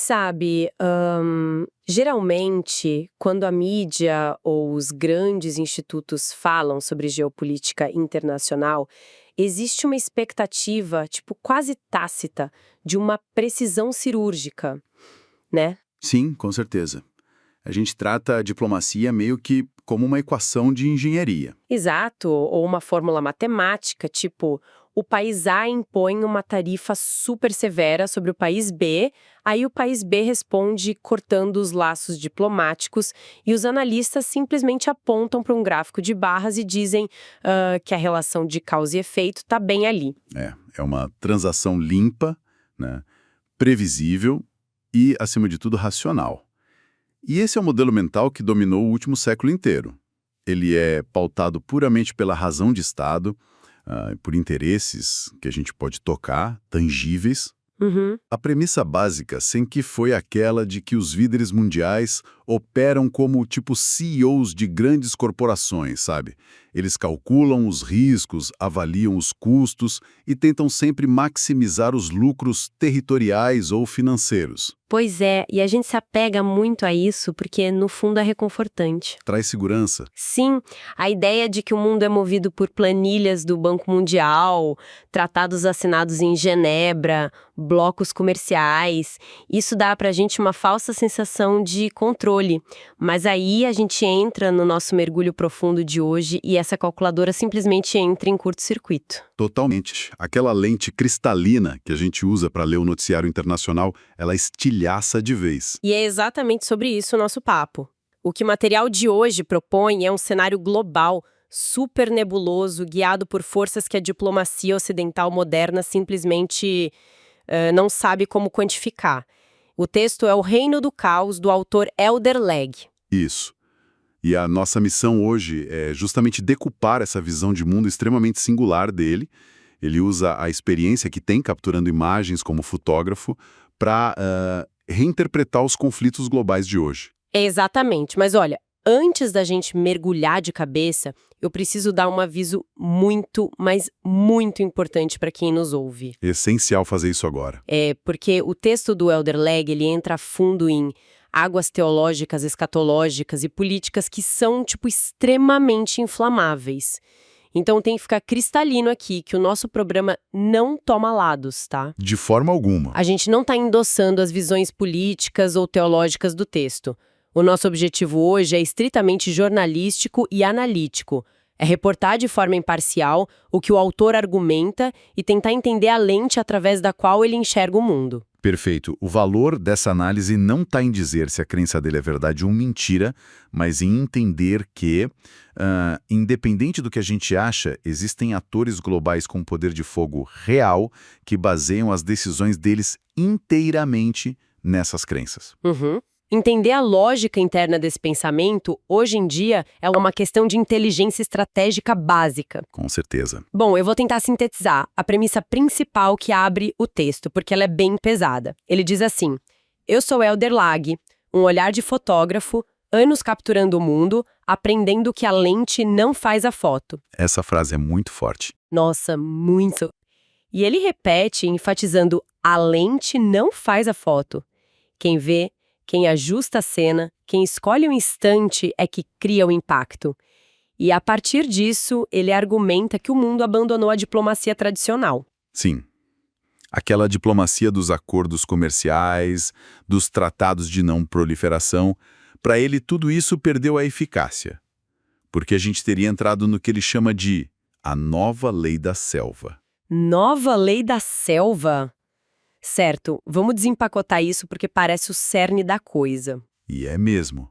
Sabe, geralmente, quando a mídia ou os grandes institutos falam sobre geopolítica internacional, existe uma expectativa, tipo, quase tácita, de uma precisão cirúrgica, né? Sim, com certeza. A gente trata a diplomacia meio que como uma equação de engenharia. Exato, ou uma fórmula matemática, tipo, o país A impõe uma tarifa super severa sobre o país B, aí o país B responde cortando os laços diplomáticos e os analistas simplesmente apontam para um gráfico de barras e dizem que a relação de causa e efeito está bem ali. É uma transação limpa, né, previsível e, acima de tudo, racional. E esse é o modelo mental que dominou o último século inteiro. Ele é pautado puramente pela razão de Estado, por interesses que a gente pode tocar, tangíveis. Uhum. A premissa básica sempre foi aquela de que os líderes mundiais operam como tipo CEOs de grandes corporações, sabe? Eles calculam os riscos, avaliam os custos e tentam sempre maximizar os lucros territoriais ou financeiros. Pois é, e a gente se apega muito a isso porque, no fundo, é reconfortante. Traz segurança. Sim, a ideia de que o mundo é movido por planilhas do Banco Mundial, tratados assinados em Genebra, blocos comerciais, isso dá pra gente uma falsa sensação de controle. Mas aí a gente entra no nosso mergulho profundo de hoje e essa calculadora simplesmente entra em curto-circuito. Totalmente. Aquela lente cristalina que a gente usa para ler o noticiário internacional, ela estilhaça de vez. E é exatamente sobre isso o nosso papo. O que o material de hoje propõe é um cenário global, super nebuloso, guiado por forças que a diplomacia ocidental moderna simplesmente não sabe como quantificar. O texto é O Reino do Caos, do autor Elder Legg. Isso. E a nossa missão hoje é justamente decupar essa visão de mundo extremamente singular dele. Ele usa a experiência que tem capturando imagens como fotógrafo para reinterpretar os conflitos globais de hoje. É exatamente, mas olha, antes da gente mergulhar de cabeça, eu preciso dar um aviso muito, mas muito importante para quem nos ouve. É essencial fazer isso agora. É porque o texto do Elder Legg, ele entra a fundo em águas teológicas, escatológicas e políticas que são, tipo, extremamente inflamáveis. Então tem que ficar cristalino aqui que o nosso programa não toma lados, tá? De forma alguma. A gente não está endossando as visões políticas ou teológicas do texto. O nosso objetivo hoje é estritamente jornalístico e analítico. É reportar de forma imparcial o que o autor argumenta e tentar entender a lente através da qual ele enxerga o mundo. Perfeito. O valor dessa análise não está em dizer se a crença dele é verdade ou mentira, mas em entender que, independente do que a gente acha, existem atores globais com poder de fogo real que baseiam as decisões deles inteiramente nessas crenças. Uhum. Entender a lógica interna desse pensamento, hoje em dia, é uma questão de inteligência estratégica básica. Com certeza. Bom, eu vou tentar sintetizar a premissa principal que abre o texto, porque ela é bem pesada. Ele diz assim: eu sou Elder Legg, um olhar de fotógrafo, anos capturando o mundo, aprendendo que a lente não faz a foto. Essa frase é muito forte. Nossa, muito. E ele repete, enfatizando: a lente não faz a foto. Quem vê, quem ajusta a cena, quem escolhe o instante é que cria o impacto. E a partir disso, ele argumenta que o mundo abandonou a diplomacia tradicional. Sim. Aquela diplomacia dos acordos comerciais, dos tratados de não proliferação, para ele tudo isso perdeu a eficácia. Porque a gente teria entrado no que ele chama de a nova lei da selva. Nova lei da selva? Certo, vamos desempacotar isso porque parece o cerne da coisa. E é mesmo.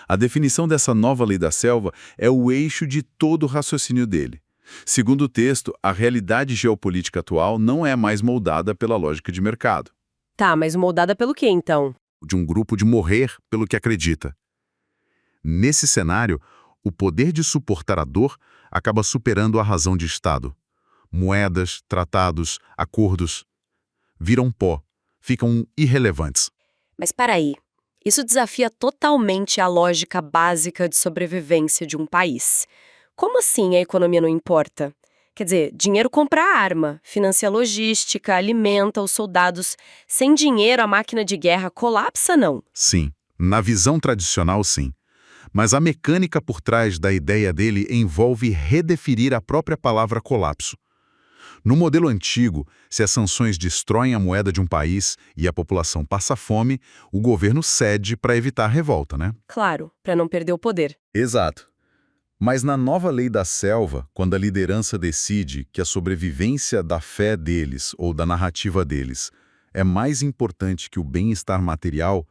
A definição dessa nova lei da selva é o eixo de todo o raciocínio dele. Segundo o texto, a realidade geopolítica atual não é mais moldada pela lógica de mercado. Tá, mas moldada pelo quê, então? De um grupo de morrer pelo que acredita. Nesse cenário, o poder de suportar a dor acaba superando a razão de Estado. Moedas, tratados, acordos viram pó, ficam irrelevantes. Mas peraí, isso desafia totalmente a lógica básica de sobrevivência de um país. Como assim a economia não importa? Quer dizer, dinheiro compra arma, financia a logística, alimenta os soldados. Sem dinheiro, a máquina de guerra colapsa, não? Sim, na visão tradicional, sim. Mas a mecânica por trás da ideia dele envolve redefinir a própria palavra colapso. No modelo antigo, se as sanções destroem a moeda de um país e a população passa fome, o governo cede para evitar a revolta, né? Claro, para não perder o poder. Exato. Mas na nova lei da selva, quando a liderança decide que a sobrevivência da fé deles ou da narrativa deles é mais importante que o bem-estar material,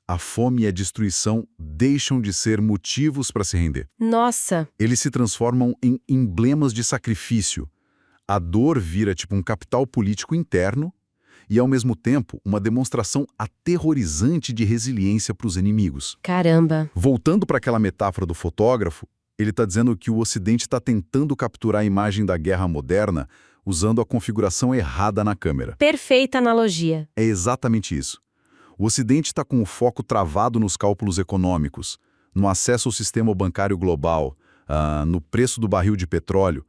a fome e a destruição deixam de ser motivos para se render. Nossa, Eles se transformam em emblemas de sacrifício. A dor vira tipo um capital político interno e, ao mesmo tempo, uma demonstração aterrorizante de resiliência para os inimigos. caramba. Voltando para aquela metáfora do fotógrafo, ele está dizendo que o Ocidente está tentando capturar a imagem da guerra moderna usando a configuração errada na câmera. Perfeita analogia. É exatamente isso. O Ocidente está com o foco travado nos cálculos econômicos, no acesso ao sistema bancário global, no preço do barril de petróleo.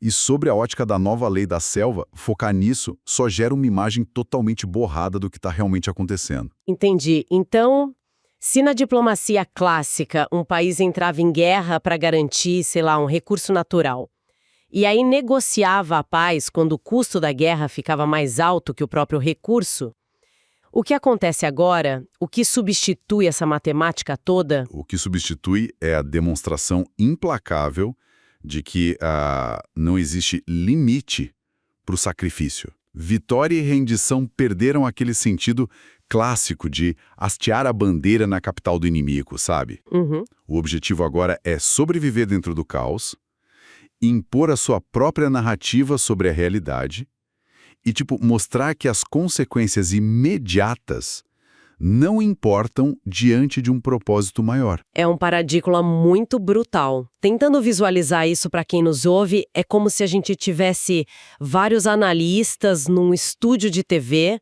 E sobre a ótica da nova lei da selva, focar nisso só gera uma imagem totalmente borrada do que está realmente acontecendo. Entendi. Então, se na diplomacia clássica um país entrava em guerra para garantir, sei lá, um recurso natural, e aí negociava a paz quando o custo da guerra ficava mais alto que o próprio recurso, o que acontece agora, o que substitui essa matemática toda? O que substitui é a demonstração implacável de que não existe limite para o sacrifício. Vitória e rendição perderam aquele sentido clássico de hastear a bandeira na capital do inimigo, sabe? Uhum. O objetivo agora é sobreviver dentro do caos, impor a sua própria narrativa sobre a realidade e, mostrar que as consequências imediatas não importam diante de um propósito maior. É um paradigma muito brutal. Tentando visualizar isso para quem nos ouve, é como se a gente tivesse vários analistas num estúdio de TV,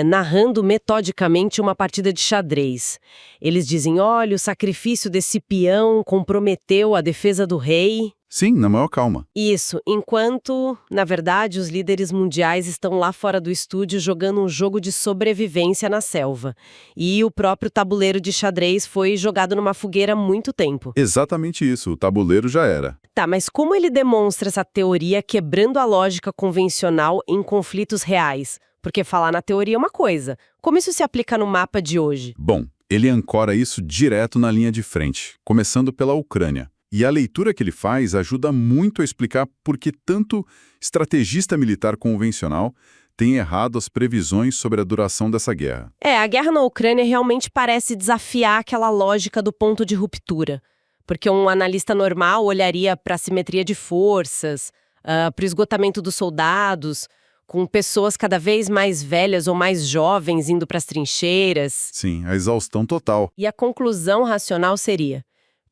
narrando metodicamente uma partida de xadrez. Eles dizem, olha, o sacrifício desse peão comprometeu a defesa do rei. Sim, na maior calma. Isso, enquanto, na verdade, os líderes mundiais estão lá fora do estúdio jogando um jogo de sobrevivência na selva. E o próprio tabuleiro de xadrez foi jogado numa fogueira há muito tempo. Exatamente isso, o tabuleiro já era. Tá, mas como ele demonstra essa teoria quebrando a lógica convencional em conflitos reais? Porque falar na teoria é uma coisa. Como isso se aplica no mapa de hoje? Bom, ele ancora isso direto na linha de frente, começando pela Ucrânia. E a leitura que ele faz ajuda muito a explicar por que tanto estrategista militar convencional tem errado as previsões sobre a duração dessa guerra. A guerra na Ucrânia realmente parece desafiar aquela lógica do ponto de ruptura. Porque um analista normal olharia para a simetria de forças, para o esgotamento dos soldados, com pessoas cada vez mais velhas ou mais jovens indo para as trincheiras. Sim, a exaustão total. E a conclusão racional seria: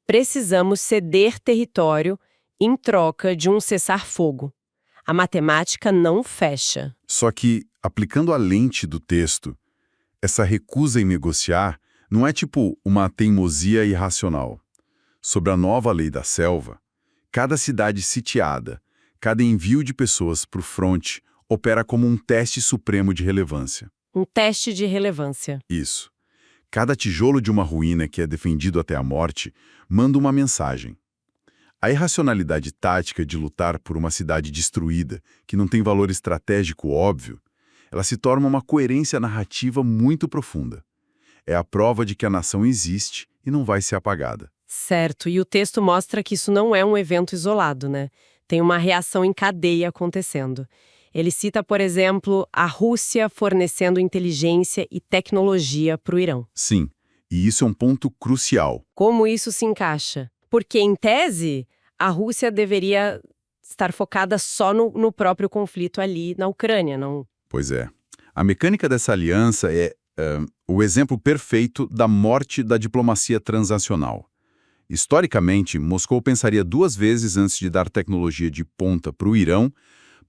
precisamos ceder território em troca de um cessar-fogo. A matemática não fecha. Só que, aplicando a lente do texto, essa recusa em negociar não é uma teimosia irracional. Sobre a nova lei da selva, cada cidade sitiada, cada envio de pessoas para o fronte opera como um teste supremo de relevância. Um teste de relevância. Isso. Cada tijolo de uma ruína que é defendido até a morte manda uma mensagem. A irracionalidade tática de lutar por uma cidade destruída, que não tem valor estratégico óbvio, ela se torna uma coerência narrativa muito profunda. É a prova de que a nação existe e não vai ser apagada. Certo, e o texto mostra que isso não é um evento isolado, né? Tem uma reação em cadeia acontecendo. Ele cita, por exemplo, a Rússia fornecendo inteligência e tecnologia para o Irão. Sim, e isso é um ponto crucial. Como isso se encaixa? Porque, em tese, a Rússia deveria estar focada só no próprio conflito ali na Ucrânia, não? Pois é. A mecânica dessa aliança é o exemplo perfeito da morte da diplomacia transacional. Historicamente, Moscou pensaria duas vezes antes de dar tecnologia de ponta para o Irão,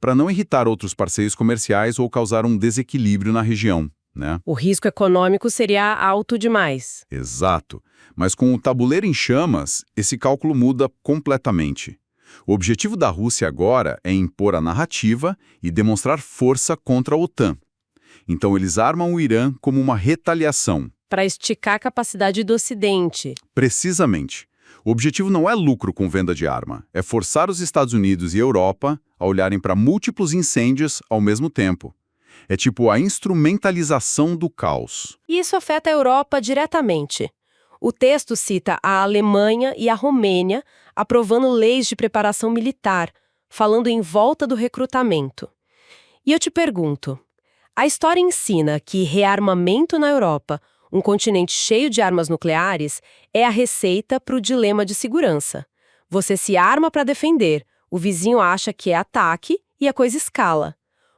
para não irritar outros parceiros comerciais ou causar um desequilíbrio na região, né? O risco econômico seria alto demais. Exato. Mas com o tabuleiro em chamas, esse cálculo muda completamente. O objetivo da Rússia agora é impor a narrativa e demonstrar força contra a OTAN. Então eles armam o Irã como uma retaliação. Para esticar a capacidade do Ocidente. Precisamente. O objetivo não é lucro com venda de arma, é forçar os Estados Unidos e a Europa a olharem para múltiplos incêndios ao mesmo tempo. É tipo a instrumentalização do caos. E isso afeta a Europa diretamente. O texto cita a Alemanha e a Romênia aprovando leis de preparação militar, falando em volta do recrutamento. E eu te pergunto, a história ensina que rearmamento na Europa, um continente cheio de armas nucleares, é a receita para o dilema de segurança. Você se arma para defender, o vizinho acha que é ataque e a coisa escala.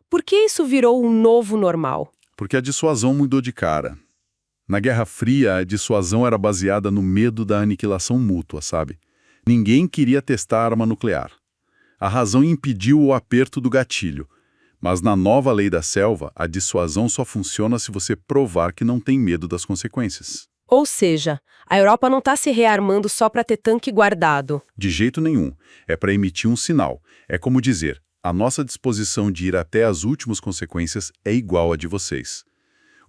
Por que isso virou um novo normal? Porque a dissuasão mudou de cara. Na Guerra Fria, a dissuasão era baseada no medo da aniquilação mútua, sabe? Ninguém queria testar arma nuclear. A razão impediu o aperto do gatilho. Mas na nova lei da selva, a dissuasão só funciona se você provar que não tem medo das consequências. Ou seja, a Europa não está se rearmando só para ter tanque guardado. De jeito nenhum. É para emitir um sinal. É como dizer, a nossa disposição de ir até as últimas consequências é igual à de vocês.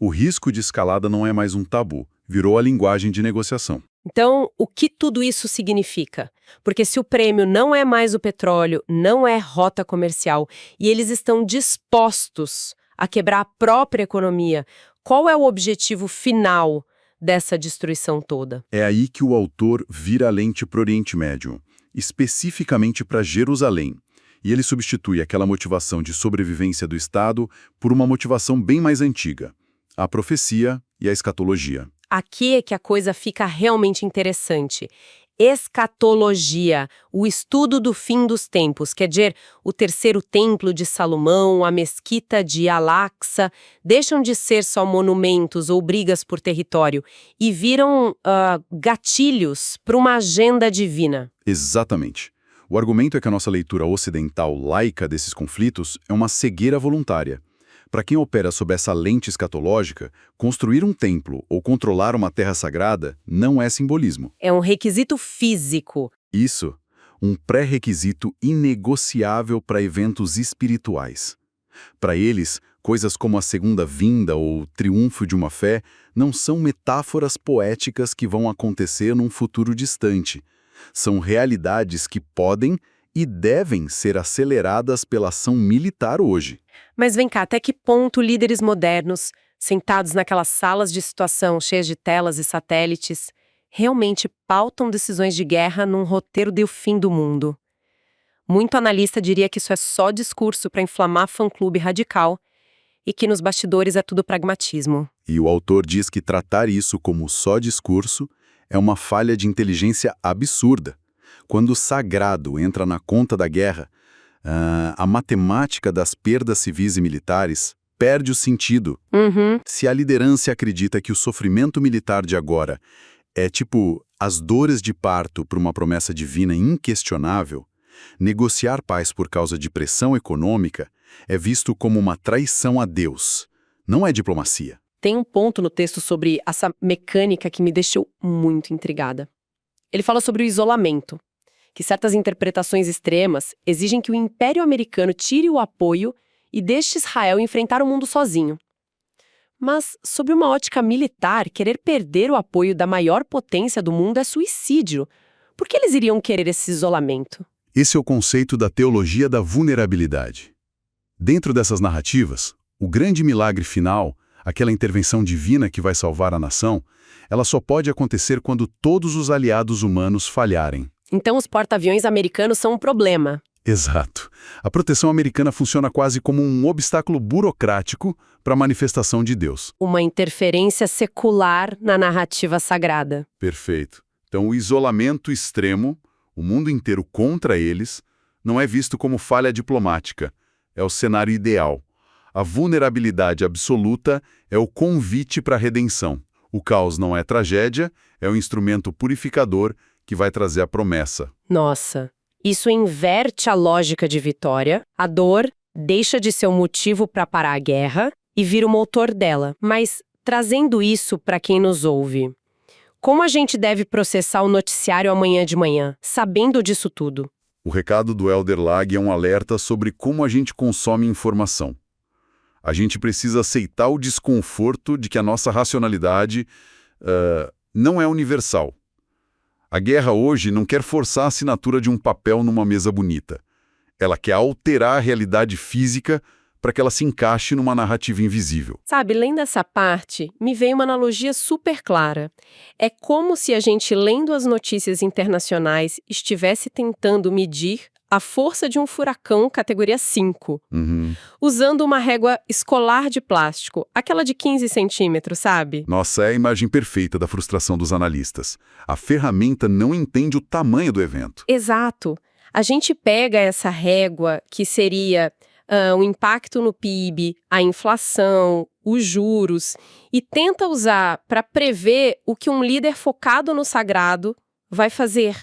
O risco de escalada não é mais um tabu, virou a linguagem de negociação. Então, o que tudo isso significa? Porque se o prêmio não é mais o petróleo, não é rota comercial, e eles estão dispostos a quebrar a própria economia, qual é o objetivo final dessa destruição toda? É aí que o autor vira a lente para o Oriente Médio, especificamente para Jerusalém. E ele substitui aquela motivação de sobrevivência do Estado por uma motivação bem mais antiga, a profecia e a escatologia. Aqui é que a coisa fica realmente interessante. Escatologia, o estudo do fim dos tempos, quer dizer, o terceiro templo de Salomão, a mesquita de Al-Aqsa, deixam de ser só monumentos ou brigas por território e viram gatilhos para uma agenda divina. Exatamente. O argumento é que a nossa leitura ocidental laica desses conflitos é uma cegueira voluntária. Para quem opera sob essa lente escatológica, construir um templo ou controlar uma terra sagrada não é simbolismo. É um requisito físico. Isso, um pré-requisito inegociável para eventos espirituais. Para eles, coisas como a segunda vinda ou o triunfo de uma fé não são metáforas poéticas que vão acontecer num futuro distante. São realidades que podem e devem ser aceleradas pela ação militar hoje. Mas vem cá, até que ponto líderes modernos, sentados naquelas salas de situação cheias de telas e satélites, realmente pautam decisões de guerra num roteiro do fim do mundo? Muito analista diria que isso é só discurso para inflamar fã-clube radical e que nos bastidores é tudo pragmatismo. E o autor diz que tratar isso como só discurso é uma falha de inteligência absurda. Quando o sagrado entra na conta da guerra, a matemática das perdas civis e militares perde o sentido. Se a liderança acredita que o sofrimento militar de agora é tipo as dores de parto para uma promessa divina inquestionável, negociar paz por causa de pressão econômica é visto como uma traição a Deus. Não é diplomacia. Tem um ponto no texto sobre essa mecânica que me deixou muito intrigada. Ele fala sobre o isolamento, que certas interpretações extremas exigem que o Império Americano tire o apoio e deixe Israel enfrentar o mundo sozinho. Mas, sob uma ótica militar, querer perder o apoio da maior potência do mundo é suicídio. Por que eles iriam querer esse isolamento? Esse é o conceito da teologia da vulnerabilidade. Dentro dessas narrativas, o grande milagre final, aquela intervenção divina que vai salvar a nação, ela só pode acontecer quando todos os aliados humanos falharem. Então os porta-aviões americanos são um problema. Exato. A proteção americana funciona quase como um obstáculo burocrático para a manifestação de Deus. Uma interferência secular na narrativa sagrada. Perfeito. Então o isolamento extremo, o mundo inteiro contra eles, não é visto como falha diplomática. É o cenário ideal. A vulnerabilidade absoluta é o convite para a redenção. O caos não é tragédia, é o instrumento purificador que vai trazer a promessa. Nossa, isso inverte a lógica de vitória. A dor deixa de ser um motivo para parar a guerra e vira o motor dela. Mas, trazendo isso para quem nos ouve, como a gente deve processar o noticiário amanhã de manhã, sabendo disso tudo? O recado do Elder Lag é um alerta sobre como a gente consome informação. A gente precisa aceitar o desconforto de que a nossa racionalidade não é universal. A guerra hoje não quer forçar a assinatura de um papel numa mesa bonita. Ela quer alterar a realidade física para que ela se encaixe numa narrativa invisível. Sabe, lendo essa parte, me veio uma analogia super clara. É como se a gente, lendo as notícias internacionais, estivesse tentando medir a força de um furacão categoria 5, usando uma régua escolar de plástico, aquela de 15 centímetros, sabe? Nossa, é a imagem perfeita da frustração dos analistas. A ferramenta não entende o tamanho do evento. Exato. A gente pega essa régua, que seria o impacto no PIB, a inflação, os juros, e tenta usar para prever o que um líder focado no sagrado vai fazer.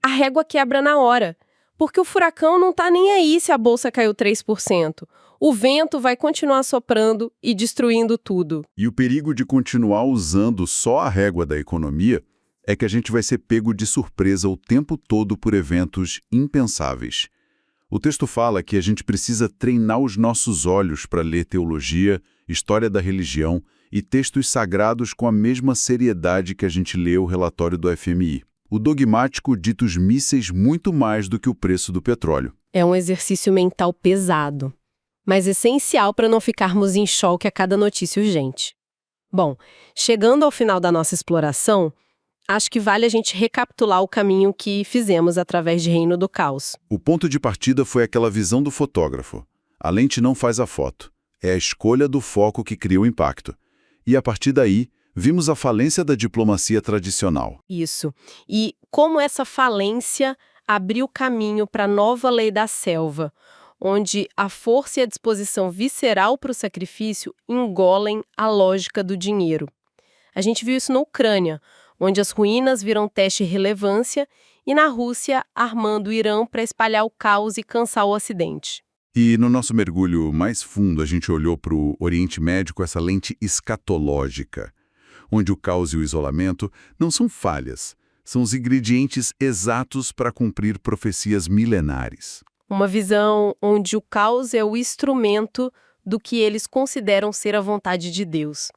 A régua quebra na hora, porque o furacão não está nem aí se a bolsa caiu 3%. O vento vai continuar soprando e destruindo tudo. E o perigo de continuar usando só a régua da economia é que a gente vai ser pego de surpresa o tempo todo por eventos impensáveis. O texto fala que a gente precisa treinar os nossos olhos para ler teologia, história da religião e textos sagrados com a mesma seriedade que a gente lê o relatório do FMI. O dogmático dita os mísseis muito mais do que o preço do petróleo. É um exercício mental pesado, mas essencial para não ficarmos em choque a cada notícia urgente. Bom, chegando ao final da nossa exploração, acho que vale a gente recapitular o caminho que fizemos através de Reino do Caos. O ponto de partida foi aquela visão do fotógrafo. A lente não faz a foto. É a escolha do foco que cria o impacto. E a partir daí, vimos a falência da diplomacia tradicional. Isso. E como essa falência abriu caminho para a nova lei da selva, onde a força e a disposição visceral para o sacrifício engolem a lógica do dinheiro. A gente viu isso na Ucrânia, onde as ruínas viram teste de relevância, e na Rússia, armando o Irã para espalhar o caos e cansar o Ocidente. E no nosso mergulho mais fundo, a gente olhou para o Oriente Médio com essa lente escatológica, onde o caos e o isolamento não são falhas, são os ingredientes exatos para cumprir profecias milenares. Uma visão onde o caos é o instrumento do que eles consideram ser a vontade de Deus.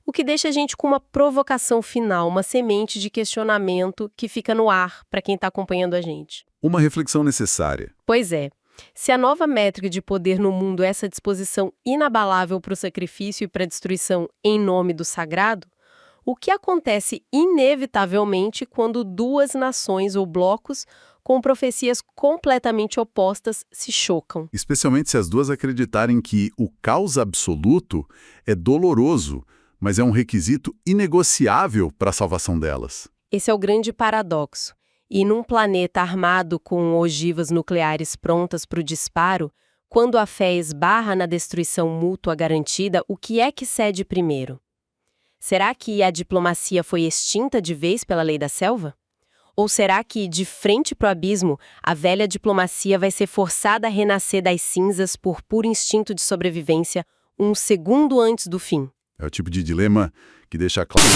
O que deixa a gente com uma provocação final, uma semente de questionamento que fica no ar para quem está acompanhando a gente. Uma reflexão necessária. Pois é. Se a nova métrica de poder no mundo é essa disposição inabalável para o sacrifício e para a destruição em nome do sagrado, o que acontece inevitavelmente quando duas nações ou blocos com profecias completamente opostas se chocam? Especialmente se as duas acreditarem que o caos absoluto é doloroso, mas é um requisito inegociável para a salvação delas. Esse é o grande paradoxo. E num planeta armado com ogivas nucleares prontas para o disparo, quando a fé esbarra na destruição mútua garantida, o que é que cede primeiro? Será que a diplomacia foi extinta de vez pela lei da selva? Ou será que, de frente para o abismo, a velha diplomacia vai ser forçada a renascer das cinzas por puro instinto de sobrevivência um segundo antes do fim? É o tipo de dilema que deixa claro.